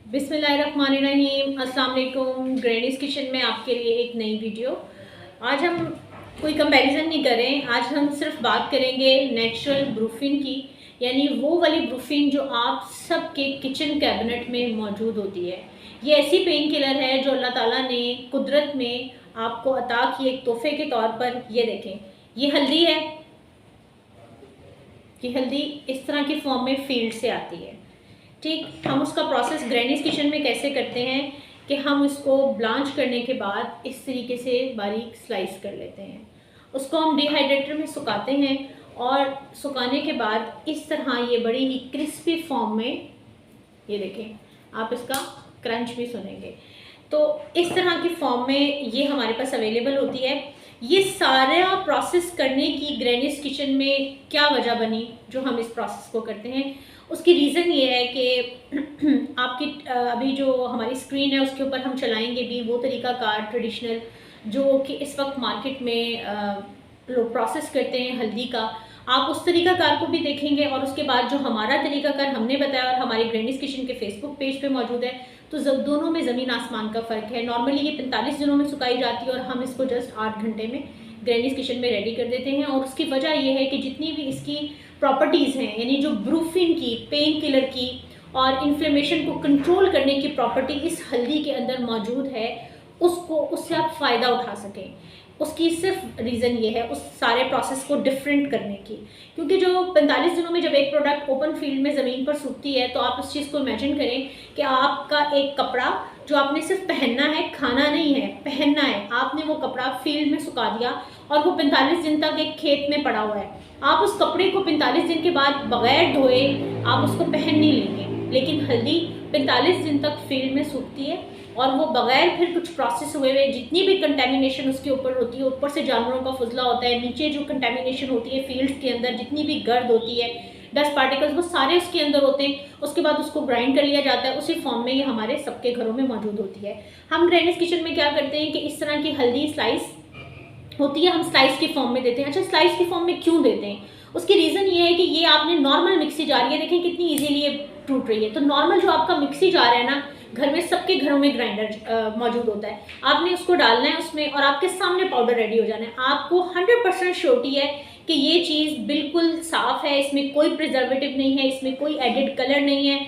बिस्मिल्लाहिर्रहमानिर्रहीम। अस्सलाम वालेकुम। ग्रैनीज़ किचन में आपके लिए एक नई वीडियो। आज हम कोई कंपैरिजन नहीं करें, आज हम सिर्फ बात करेंगे नेचुरल ब्रूफिन की, यानी वो वाली ब्रूफिन जो आप सबके किचन कैबिनेट में मौजूद होती है। ये ऐसी पेन किलर है जो अल्लाह ताला ने कुदरत में आपको अता की एक तोहफे के तौर पर। ये देखें, ये हल्दी है। ये हल्दी इस तरह की फॉर्म में फील्ड से आती है। ठीक, हम उसका प्रोसेस ग्रैनीज़ किचन में कैसे करते हैं कि हम इसको ब्लांच करने के बाद इस तरीके से बारीक स्लाइस कर लेते हैं। उसको हम डिहाइड्रेटर में सुखाते हैं और सुखाने के बाद इस तरह ये बड़ी ही क्रिस्पी फॉर्म में, ये देखें आप इसका क्रंच भी सुनेंगे, तो इस तरह की फॉर्म में ये हमारे पास अवेलेबल होती है। ये सारा प्रोसेस करने की ग्रैनीज़ किचन में क्या वजह बनी जो हम इस प्रोसेस को करते हैं, उसकी रीज़न ये है कि आपकी अभी जो हमारी स्क्रीन है उसके ऊपर हम चलाएंगे भी वो तरीक़ाकार ट्रेडिशनल जो कि इस वक्त मार्केट में लोग प्रोसेस करते हैं हल्दी का, आप उस तरीक़ाकार को भी देखेंगे। और उसके बाद जो हमारा तरीक़ाकार हमने बताया और हमारे ग्रैनीज़ किचन के फेसबुक पेज पे मौजूद है, तो दोनों में ज़मीन आसमान का फ़र्क है। नॉर्मली ये 45 दिनों में सुखाई जाती है और हम इसको जस्ट 8 घंटे में ग्रैनीज़ किचन में रेडी कर देते हैं। और उसकी वजह यह है कि जितनी भी इसकी प्रॉपर्टीज़ हैं, यानी जो ब्रूफिन की, पेन किलर की और इन्फ्लेमेशन को कंट्रोल करने की प्रॉपर्टी इस हल्दी के अंदर मौजूद है, उससे आप फ़ायदा उठा सकें। उसकी सिर्फ रीज़न ये है उस सारे प्रोसेस को डिफरेंट करने की, क्योंकि जो 45 दिनों में जब एक प्रोडक्ट ओपन फील्ड में ज़मीन पर सूखती है तो आप उस चीज़ को इमेजिन करें कि आपका एक कपड़ा जो आपने सिर्फ पहनना है, खाना नहीं है, पहनना है, आपने वो कपड़ा फील्ड में सुखा दिया और वो 45 दिन तक एक खेत में पड़ा हुआ है। आप उस कपड़े को 45 दिन के बाद बगैर धोए आप उसको पहन नहीं लेंगे, लेकिन हल्दी 45 दिन तक फील्ड में सूखती है और वो बगैर फिर कुछ प्रोसेस हुए हुए जितनी भी कंटेमिनेशन उसके ऊपर होती है, ऊपर से जानवरों का फजला होता है, नीचे जो कंटेमिनेशन होती है फील्ड्स के अंदर, जितनी भी गर्द होती है, डस्ट पार्टिकल्स, वो सारे उसके अंदर होते हैं। उसके बाद उसको ग्राइंड कर लिया जाता है, उसी फॉर्म में ये हमारे सबके घरों में मौजूद होती है। हम ग्रैनीज़ किचन में क्या करते हैं कि इस तरह की हल्दी स्लाइस होती है, हम स्लाइस की फॉर्म में देते हैं। अच्छा, स्लाइस की फॉर्म में क्यों देते हैं? उसकी रीज़न ये है कि ये आपने नॉर्मल मिक्सी जार, ये देखें कितनी इजीली ये टूट रही है। तो नॉर्मल जो आपका मिक्सी जार है ना, घर में सबके घरों में ग्राइंडर मौजूद होता है, आपने उसको डालना है उसमें और आपके सामने पाउडर रेडी हो जाना है। आपको 100% श्योरिटी है कि ये चीज़ बिल्कुल साफ़ है, इसमें कोई प्रिजर्वेटिव नहीं है, इसमें कोई एडिड कलर नहीं है।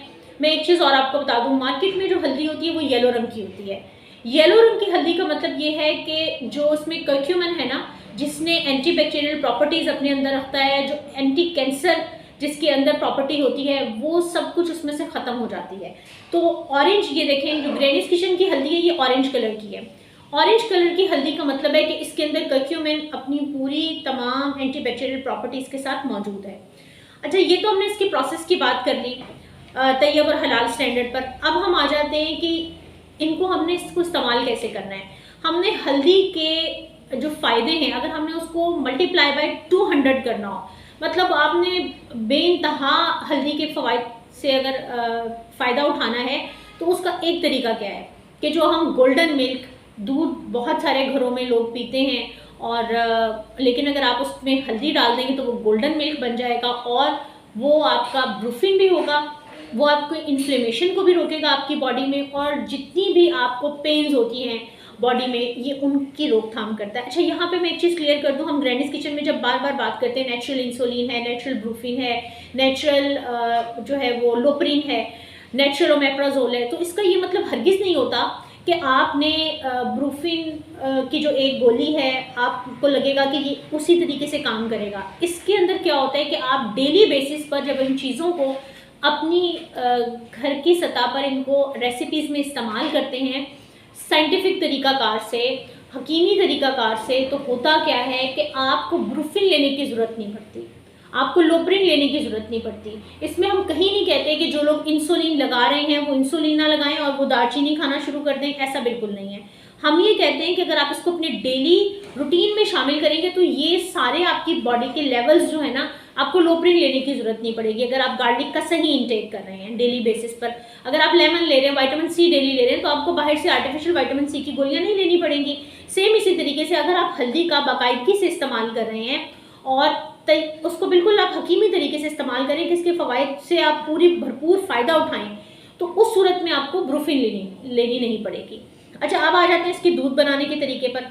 मैं एक चीज़ और आपको बता दूँ, मार्केट में जो हल्दी होती है वो येलो रंग की होती है। येलो रंग की हल्दी का मतलब ये है कि जो उसमें कर्क्यूमिन है ना, जिसने एंटी बैक्टीरियल प्रॉपर्टीज़ अपने अंदर रखता है, जो एंटी कैंसर जिसके अंदर प्रॉपर्टी होती है, वो सब कुछ उसमें से ख़त्म हो जाती है। तो ऑरेंज, ये देखें जो ग्रैनीज़ किचन की हल्दी है ये ऑरेंज कलर की है। ऑरेंज कलर की हल्दी का मतलब है कि इसके अंदर कर्क्यूमिन अपनी पूरी तमाम एंटी बैक्टीरियल प्रॉपर्टीज़ के साथ मौजूद है। अच्छा, ये तो हमने इसकी प्रोसेस की बात कर ली तैयब और हलाल स्टैंडर्ड पर। अब हम आ जाते हैं कि इनको हमने इसको इस्तेमाल कैसे करना है। हमने हल्दी के जो फ़ायदे हैं, अगर हमने उसको मल्टीप्लाई बाय 200 करना हो, मतलब आपने बेइंतहा हल्दी के फ़वाइद से अगर फ़ायदा उठाना है, तो उसका एक तरीका क्या है कि जो हम गोल्डन मिल्क, दूध बहुत सारे घरों में लोग पीते हैं और लेकिन अगर आप उसमें हल्दी डाल देंगे तो वो गोल्डन मिल्क बन जाएगा और वो आपका ब्रूफिन भी होगा, वो आपको इन्फ्लेमेशन को भी रोकेगा आपकी बॉडी में, और जितनी भी आपको पेन्स होती हैं बॉडी में ये उनकी रोकथाम करता है। अच्छा, यहाँ पे मैं एक चीज़ क्लियर कर दूँ, हम ग्रैनीज़ किचन में जब बार बार बात करते हैं नेचुरल इंसुलिन है, नेचुरल ब्रूफिन है, नेचुरल जो है वो लोप्रिन है, नेचुरल ओमेप्राजोल है, तो इसका ये मतलब हरगिज़ नहीं होता कि आपने ब्रूफिन की जो एक गोली है आपको लगेगा कि ये उसी तरीके से काम करेगा। इसके अंदर क्या होता है कि आप डेली बेसिस पर जब इन चीज़ों को अपनी घर की सतह पर इनको रेसिपीज़ में इस्तेमाल करते हैं साइंटिफिक तरीक़ाकार से, हकीमी तरीक़ाकार से, तो होता क्या है कि आपको ब्रूफिन लेने की ज़रूरत नहीं पड़ती, आपको लोप्रिन लेने की ज़रूरत नहीं पड़ती। इसमें हम कहीं नहीं कहते कि जो लोग इंसुलिन लगा रहे हैं वो इंसुलिन ना लगाएं और वो दालचीनी खाना शुरू कर दें, ऐसा बिल्कुल नहीं है। हम ये कहते हैं कि अगर आप इसको अपने डेली रूटीन में शामिल करेंगे तो ये सारे आपकी बॉडी के लेवल्स जो है ना, आपको लोप्रिन लेने की ज़रूरत नहीं पड़ेगी। अगर आप गार्लिक का सही इंटेक कर रहे हैं डेली बेसिस पर, अगर आप लेमन ले रहे हैं, विटामिन सी डेली ले रहे हैं, तो आपको बाहर से आर्टिफिशियल विटामिन सी की गोलियां नहीं लेनी पड़ेंगी। सेम इसी तरीके से अगर आप हल्दी का बाकायदगी से इस्तेमाल कर रहे हैं और उसको बिल्कुल आप हकीमी तरीके से इस्तेमाल करें कि इसके फ़वाइद से आप पूरी भरपूर फ़ायदा उठाएँ, तो उस सूरत में में आपको ब्रूफिन लेनी नहीं पड़ेगी। अच्छा, अब आ जाते हैं इसके दूध बनाने के तरीके पर,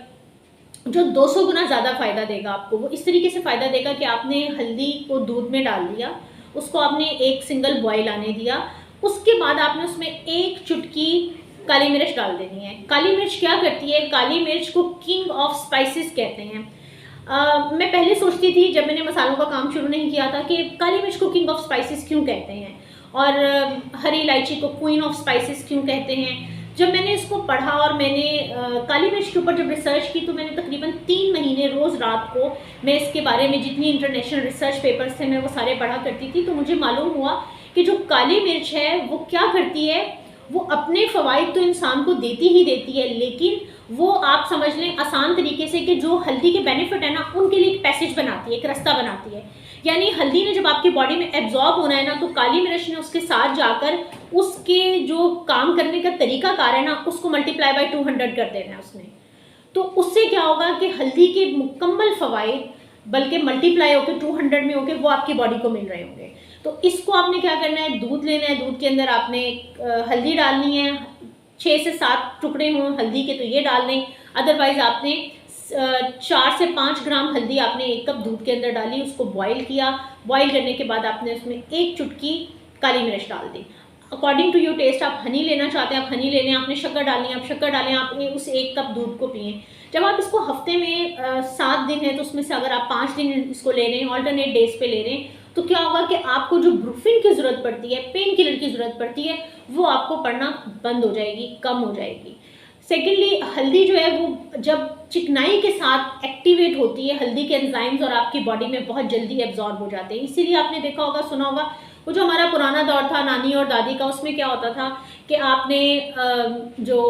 जो 200 गुना ज़्यादा फ़ायदा देगा आपको। वो इस तरीके से फ़ायदा देगा कि आपने हल्दी को दूध में डाल दिया, उसको आपने एक सिंगल बॉयल आने दिया, उसके बाद आपने उसमें एक चुटकी काली मिर्च डाल देनी है। काली मिर्च क्या करती है, काली मिर्च को किंग ऑफ स्पाइसेस कहते हैं। मैं पहले सोचती थी जब मैंने मसालों का काम शुरू नहीं किया था कि काली मिर्च को किंग ऑफ स्पाइसेस क्यों कहते हैं, और हरी इलायची को क्वीन ऑफ स्पाइसेस क्यों कहते हैं। जब मैंने इसको पढ़ा और मैंने काली मिर्च के ऊपर जब रिसर्च की, तो मैंने तकरीबन 3 महीने रोज़ रात को मैं इसके बारे में जितनी इंटरनेशनल रिसर्च पेपर्स थे मैं वो सारे पढ़ा करती थी। तो मुझे मालूम हुआ कि जो काली मिर्च है वो क्या करती है, वो अपने फ़वाइद तो इंसान को देती ही देती है, लेकिन वो आप समझ लें आसान तरीके से कि जो हल्दी के बेनिफिट है ना, उनके लिए एक पैसेज बनाती है, एक रास्ता बनाती है। यानी हल्दी ने जब आपकी बॉडी में एब्जॉर्ब होना है ना, तो काली मिर्च ने उसके साथ जाकर उसके जो काम करने का तरीका कार है ना, उसको मल्टीप्लाई बाय 200 कर देना है उसने। तो उससे क्या होगा कि हल्दी के मुकम्मल फ़वाइद बल्कि मल्टीप्लाई होकर 200 में होकर वो आपकी बॉडी को मिल रहे होंगे। तो इसको आपने क्या करना है, दूध लेना है, दूध के अंदर आपने हल्दी डालनी है, 6 से 7 टुकड़े हों हल्दी के तो ये डाल दें, अदरवाइज़ आपने 4 से 5 ग्राम हल्दी आपने 1 कप दूध के अंदर डाली, उसको बॉईल किया। बॉईल करने के बाद आपने उसमें 1 चुटकी काली मिर्च डाल दी। अकॉर्डिंग टू योर टेस्ट, आप हनी लेना चाहते हैं आप हनी ले लें, आपने शक्कर डालनी है आप शक्कर डालें, आपने उस 1 कप दूध को पिए। जब आप इसको हफ्ते में 7 दिन है तो उसमें से अगर आप 5 दिन इसको ले रहे हैं, ऑल्टरनेट डेज पे ले रहे हैं, तो क्या होगा कि आपको जो ब्रूफिन की ज़रूरत पड़ती है, पेन किलर की ज़रूरत पड़ती है, वो आपको पड़ना बंद हो जाएगी, कम हो जाएगी। सेकेंडली, हल्दी जो है वो जब चिकनाई के साथ एक्टिवेट होती है, हल्दी के एंजाइम्स और आपकी बॉडी में बहुत जल्दी एब्जॉर्ब हो जाते हैं। इसीलिए आपने देखा होगा, सुना होगा, वो जो हमारा पुराना दौर था नानी और दादी का, उसमें क्या होता था कि आपने जो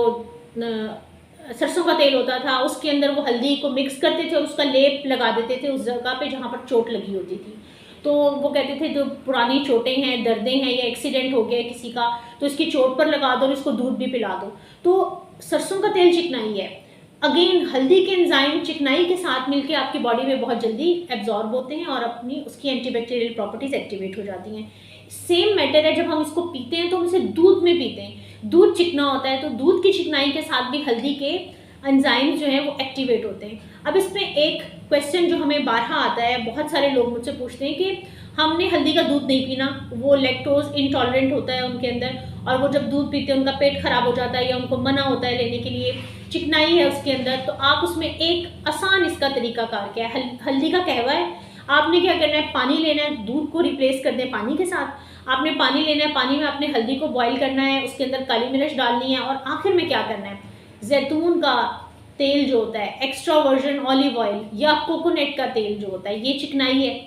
सरसों का तेल होता था उसके अंदर वो हल्दी को मिक्स करते थे और उसका लेप लगा देते थे उस जगह पे जहाँ पर चोट लगी होती थी। तो वो कहते थे जो पुरानी चोटें हैं, दर्दें हैं, या एक्सीडेंट हो गया किसी का, तो इसकी चोट पर लगा दो और इसको दूध भी पिला दो। तो सरसों का तेल चिकनाई है, अगेन हल्दी के एंजाइम चिकनाई के साथ मिलके आपकी बॉडी में बहुत जल्दी एब्जॉर्ब होते हैं और अपनी उसकी एंटीबैक्टीरियल प्रॉपर्टीज एक्टिवेट हो जाती हैं। सेम मैटर है, जब हम इसको पीते हैं तो हम इसे दूध में पीते हैं, दूध चिकना होता है, तो दूध की चिकनाई के साथ भी हल्दी के एंजाइम्स जो हैं वो एक्टिवेट होते हैं। अब इसमें एक क्वेश्चन जो हमें बारहा आता है, बहुत सारे लोग मुझसे पूछते हैं कि हमने हल्दी का दूध नहीं पीना, वो लैक्टोज इंटॉलरेंट होता है उनके अंदर, और वो जब दूध पीते हैं उनका पेट खराब हो जाता है या उनको मना होता है लेने के लिए, चिकनाई है उसके अंदर। तो आप उसमें एक आसान इसका तरीकाकार क्या है, हल्दी का कहवा है, आपने क्या करना है, पानी लेना है, दूध को रिप्लेस कर दें पानी के साथ। आपने पानी लेना है, पानी में आपने हल्दी को बॉईल करना है, उसके अंदर काली मिर्च डालनी है, और आखिर में क्या करना है, जैतून का तेल जो होता है, एक्स्ट्रा वर्जिन ऑलिव ऑयल या कोकोनट का तेल जो होता है, ये चिकनाई है।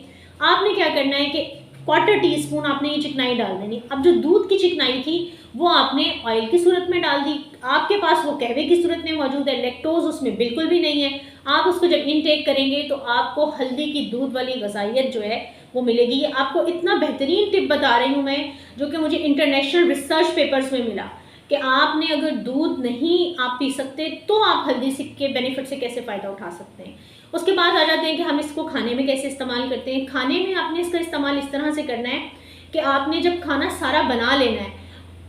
आपने क्या करना है कि 1/4 टीस्पून आपने ये चिकनाई डाल देनी। अब जो दूध की चिकनाई थी वो आपने ऑयल की सूरत में डाल दी, आपके पास वो कहवे की सूरत में मौजूद है, लैक्टोज उसमें बिल्कुल भी नहीं है। आप उसको जब इनटेक करेंगे तो आपको हल्दी की दूध वाली गज़ाइयत जो है वो मिलेगी। ये आपको इतना बेहतरीन टिप बता रही हूँ मैं, जो कि मुझे इंटरनेशनल रिसर्च पेपर्स में मिला, कि आपने अगर दूध नहीं आप पी सकते तो आप हल्दी के बेनिफिट से कैसे फ़ायदा उठा सकते हैं। उसके बाद आ जाते हैं कि हम इसको खाने में कैसे इस्तेमाल करते हैं। खाने में आपने इसका इस्तेमाल इस तरह से करना है कि आपने जब खाना सारा बना लेना है,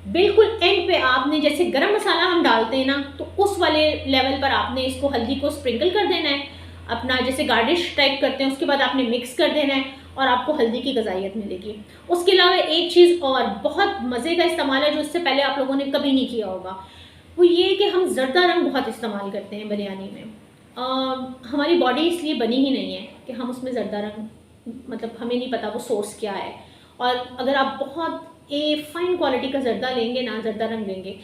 बिल्कुल एंड पे आपने जैसे गरम मसाला हम डालते हैं ना, तो उस वाले लेवल पर आपने इसको हल्दी को स्प्रिंकल कर देना है, अपना जैसे गार्निश टाइप करते हैं, उसके बाद आपने मिक्स कर देना है और आपको हल्दी की गज़ाइयत मिलेगी। उसके अलावा एक चीज़ और बहुत मज़े का इस्तेमाल है जो इससे पहले आप लोगों ने कभी नहीं किया होगा, वो ये कि हम ज़र्दा रंग बहुत इस्तेमाल करते हैं बिरयानी में। हमारी बॉडी इसलिए बनी ही नहीं है कि हम उसमें ज़र्दा रंग, मतलब हमें नहीं पता वो सोर्स क्या है, और अगर आप बहुत फाइन क्वालिटी का ज़र्दा लेंगे ना, ज़र्दा रंग लेंगे,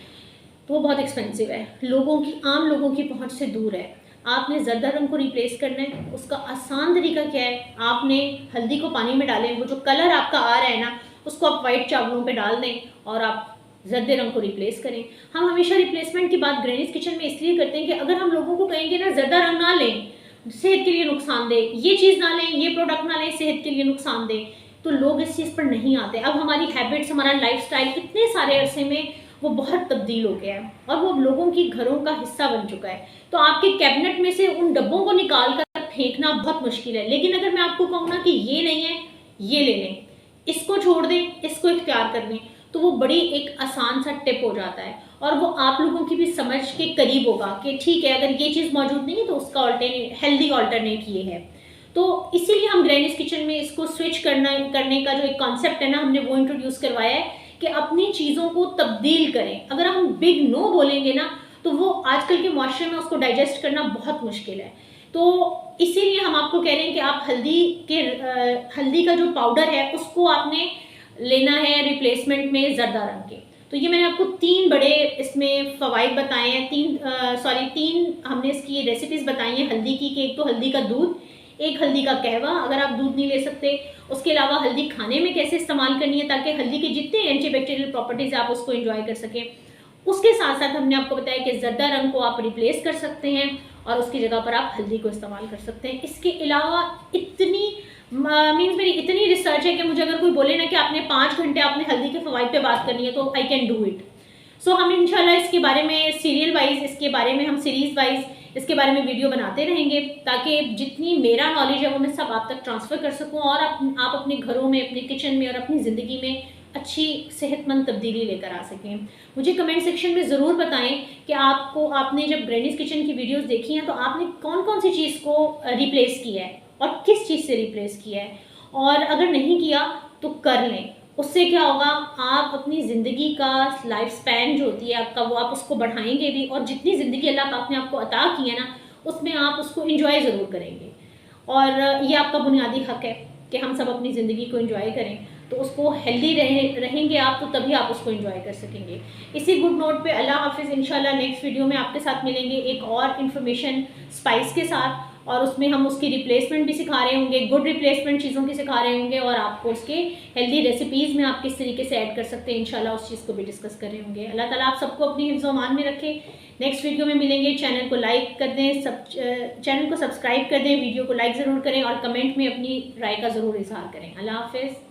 तो वो बहुत एक्सपेंसिव है, आम लोगों की पहुंच से दूर है। आपने ज़र्दा रंग को रिप्लेस करना है। उसका आसान तरीका क्या है, आपने हल्दी को पानी में डालें, वो जो कलर आपका आ रहा है ना उसको आप वाइट चावलों पे डाल दें और आप ज़र्दे रंग को रिप्लेस करें। हम हमेशा रिप्लेसमेंट की बात ग्रैनीज़ किचन में इसलिए करते हैं कि अगर हम लोगों को कहेंगे ना ज़र्दा रंग ना लें, सेहत के लिए नुकसानदेह, ये चीज़ ना लें, ये प्रोडक्ट ना लें, सेहत के लिए नुकसानदेह, तो लोग इस चीज़ पर नहीं आते। अब हमारी हैबिट्स, हमारा लाइफस्टाइल इतने सारे अरसे में वो बहुत तब्दील हो गया है और वो लोगों की घरों का हिस्सा बन चुका है। तो आपके कैबिनेट में से उन डब्बों को निकाल कर फेंकना बहुत मुश्किल है। लेकिन अगर मैं आपको कहूँ ना कि ये नहीं है, ये ले लें, इसको छोड़ दें, इसको इख्तियार कर लें, तो वो बड़ी एक आसान सा टिप हो जाता है और वो आप लोगों की भी समझ के करीब होगा कि ठीक है, अगर ये चीज़ मौजूद नहीं है तो उसका ऑल्टरनेट, हेल्दी ऑल्टरनेट ये है। तो इसीलिए हम ग्रैनीज किचन में इसको स्विच करने का जो एक कॉन्सेप्ट है ना, हमने वो इंट्रोड्यूस करवाया है कि अपनी चीज़ों को तब्दील करें। अगर हम बिग नो बोलेंगे ना तो वो आजकल के माशरे में उसको डाइजेस्ट करना बहुत मुश्किल है। तो इसीलिए हम आपको कह रहे हैं कि आप हल्दी का जो पाउडर है उसको आपने लेना है रिप्लेसमेंट में ज़र्दा रंग के। तो ये मैंने आपको 3 बड़े इसमें फ़वाइद बताए हैं, 3 हमने इसकी रेसिपीज़ बताई हैं हल्दी की, कि एक तो हल्दी का दूध, एक हल्दी का कहवा अगर आप दूध नहीं ले सकते, उसके अलावा हल्दी खाने में कैसे इस्तेमाल करनी है ताकि हल्दी के जितने एंटीबैक्टीरियल प्रॉपर्टीज़ आप उसको एंजॉय कर सकें। उसके साथ साथ हमने आपको बताया कि ज़र्दा रंग को आप रिप्लेस कर सकते हैं और उसकी जगह पर आप हल्दी को इस्तेमाल कर सकते हैं। इसके अलावा मीन्स मेरी इतनी रिसर्च है कि मुझे अगर कोई बोले ना कि आपने 5 घंटे आपने हल्दी के फ़वाइद पे बात करनी है तो आई कैन डू इट। सो हम इंशाल्लाह इसके बारे में सीरियल वाइज, इसके बारे में हम सीरीज़ वाइज इसके बारे में वीडियो बनाते रहेंगे ताकि जितनी मेरा नॉलेज है वो मैं सब आप तक ट्रांसफ़र कर सकूं और आप अपने घरों में, अपने किचन में और अपनी ज़िंदगी में अच्छी सेहतमंद तब्दीली लेकर आ सकें। मुझे कमेंट सेक्शन में ज़रूर बताएं कि आपने जब ग्रैनीज किचन की वीडियोस देखी हैं तो आपने कौन कौन सी चीज़ को रिप्लेस किया है और किस चीज़ से रिप्लेस किया है, और अगर नहीं किया तो कर लें। उससे क्या होगा, आप अपनी ज़िंदगी का लाइफ स्पैन जो होती है आपका, वो आप उसको बढ़ाएंगे भी और जितनी ज़िंदगी अल्लाह पाक ने आपको अता की है ना उसमें आप उसको इंजॉय ज़रूर करेंगे। और ये आपका बुनियादी हक है कि हम सब अपनी ज़िंदगी को इंजॉय करें, तो उसको हेल्दी रहेंगे आप तो तभी आप उसको एंजॉय कर सकेंगे। इसी गुड नोट पे अल्लाह हाफिज़। इंशाल्लाह नेक्स्ट वीडियो में आपके साथ मिलेंगे एक और इन्फॉर्मेशन स्पाइस के साथ, और उसमें हम उसकी रिप्लेसमेंट भी सिखा रहे होंगे, गुड रिप्लेसमेंट चीज़ों की सिखा रहे होंगे और आपको उसके हेल्दी रेसिपीज़ में आप किस तरीके से ऐड कर सकते हैं इंशाल्लाह उस चीज़ को भी डिस्कस कर रहे होंगे। अल्लाह ताला आप सबको अपनी हिफ्ज़ व अमान में रखे। नेक्स्ट वीडियो में मिलेंगे। चैनल को लाइक कर दें, चैनल को सब्सक्राइब कर दें, वीडियो को लाइक ज़रूर करें और कमेंट में अपनी राय का ज़रूर इजहार करें। अल्लाह हाफिज़।